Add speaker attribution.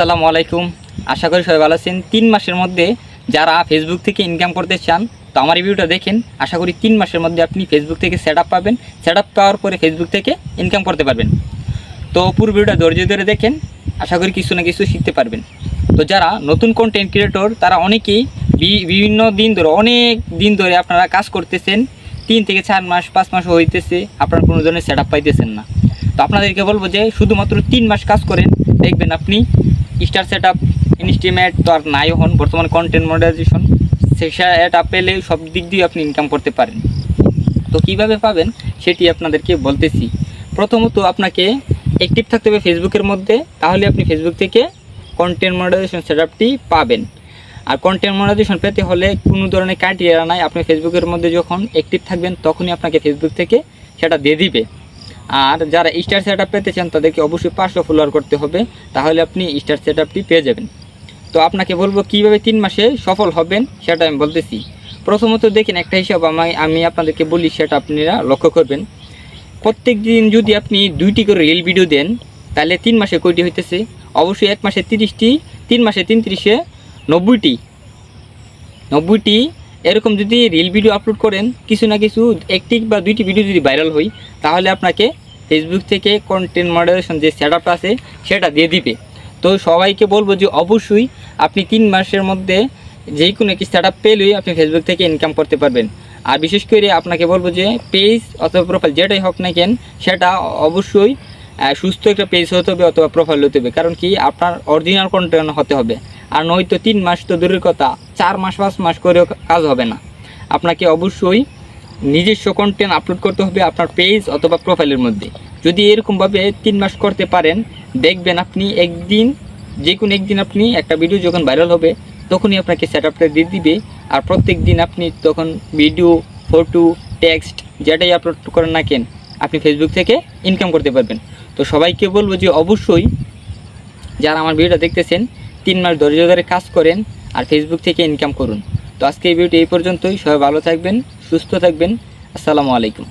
Speaker 1: আসসালামু আলাইকুম। আশা করি সবাই ভালো আছেন। 3 মাসের মধ্যে যারা ফেসবুক থেকে ইনকাম করতে চান তো আমার রিভিউটা দেখেন। আশা করি 3 মাসের মধ্যে আপনি ফেসবুক থেকে সেটআপ পাবেন। সেটআপ পাওয়ার পরে ফেসবুক থেকে ইনকাম করতে পারবেন। তো পুরো ভিডিওটা ধৈর্য ধরে দেখেন, আশা করি কিছু না কিছু শিখতে পারবেন। তো যারা নতুন কন্টেন্ট ক্রিয়েটর তারা অনেকেই বিভিন্ন অনেক দিন ধরে আপনারা কাজ করতেছেন, 3 থেকে 4 মাস 5 মাস হইতেছে, আপনারা কোনো ধরনের সেটআপ পাইতেছেন না। তো আপনাদেরকে বলবো যে শুধুমাত্র 3 মাস কাজ করেন, দেখবেন আপনি স্টার সেটআপ ইনস্টিমেট তো আর নাই হন, বর্তমানে কন্টেন্ট মনিটাইজেশন সেটা পেলে সব দিক দিয়ে আপনি ইনকাম করতে পারেন। তো কিভাবে পাবেন সেটি আপনাদেরকে বলতেছি। প্রথমত আপনাকে অ্যাক্টিভ থাকতে হবে ফেসবুকের মধ্যে, তাহলে আপনি ফেসবুক থেকে কন্টেন্ট মনিটাইজেশন সেটআপটি পাবেন। আর কন্টেন্ট মনিটাইজেশন পেতে হলে কোনো ধরনের ক্রাইটেরিয়া নাই, আপনি ফেসবুকের মধ্যে যখন অ্যাক্টিভ থাকবেন তখনই আপনাকে ফেসবুক থেকে সেটা দিয়ে দিবে। আর যারা স্টার সেটআপ পেতে চান তাদেরকে অবশ্যই 500 ফলোয়ার করতে হবে, তাহলে আপনি স্টার সেটআপটি পেয়ে যাবেন। তো আপনাকে বলবো কিভাবে 3 মাসে সফল হবেন সেটা আমি বলতেছি। প্রথমত দেখেন, একটা হিসাব আমি আপনাদেরকে বলি, সেটা আপনারা লক্ষ্য করবেন। প্রত্যেক দিন যদি আপনি 2টি করে রিল ভিডিও দেন তাহলে 3 মাসে কয়টি হইতেছে? অবশ্যই 1 মাসে 30টি, 3 মাসে 33-এ 90টি এরকম যদি রিল ভিডিও আপলোড করেন, কিছু না কিছু একটি বা 2টি ভিডিও যদি ভাইরাল হয়, তাহলে আপনাকে ফেসবুক থেকে কন্টেন্ট মনিটাইজেশন যে সেটআপটা আছে সেটা দিয়ে দিবে। তো সবাইকে বলবো যে অবশ্যই আপনি 3 মাসের মধ্যে যে কোনো একটি সেটআপ পেলেই আপনি ফেসবুক থেকে ইনকাম করতে পারবেন। আর বিশেষ করে আপনাকে বলবো যে পেজ অথবা প্রোফাইল যেটাই হোক না কেন, সেটা অবশ্যই সুস্থ একটা পেজ হতে হবে অথবা প্রোফাইল হতে হবে। কারণ কি, আপনার অরিজিনাল কন্টেন্ট হতে হবে। আর নয়তো 3 মাস তো দূরের কথা, 4 মাস 5 মাস করেও কাজ হবে না। আপনাকে অবশ্যই নিজস্ব কন্টেন্ট আপলোড করতে হবে আপনার পেজ অথবা প্রোফাইলের মধ্যে। যদি এরকমভাবে 3 মাস করতে পারেন, দেখবেন আপনি একদিন, যে কোনো একদিন আপনি একটা ভিডিও যখন ভাইরাল হবে তখনই আপনাকে সেটআপটা দিয়ে দিবে। আর প্রত্যেক দিন আপনি তখন ভিডিও, ফটো, টেক্সট যেটাই আপলোড করেন না কেন, আপনি ফেসবুক থেকে ইনকাম করতে পারবেন। তো সবাইকে বলবো যে অবশ্যই যারা আমার ভিডিওটা দেখতেছেন 3 মাস ধৈর্য ধরে কাজ করেন আর ফেসবুক থেকে ইনকাম করুন। তো আজকে এই ভিডিওটি এই পর্যন্তই। সবাই ভালো থাকবেন, সুস্থ থাকবেন। আসসালামু আলাইকুম।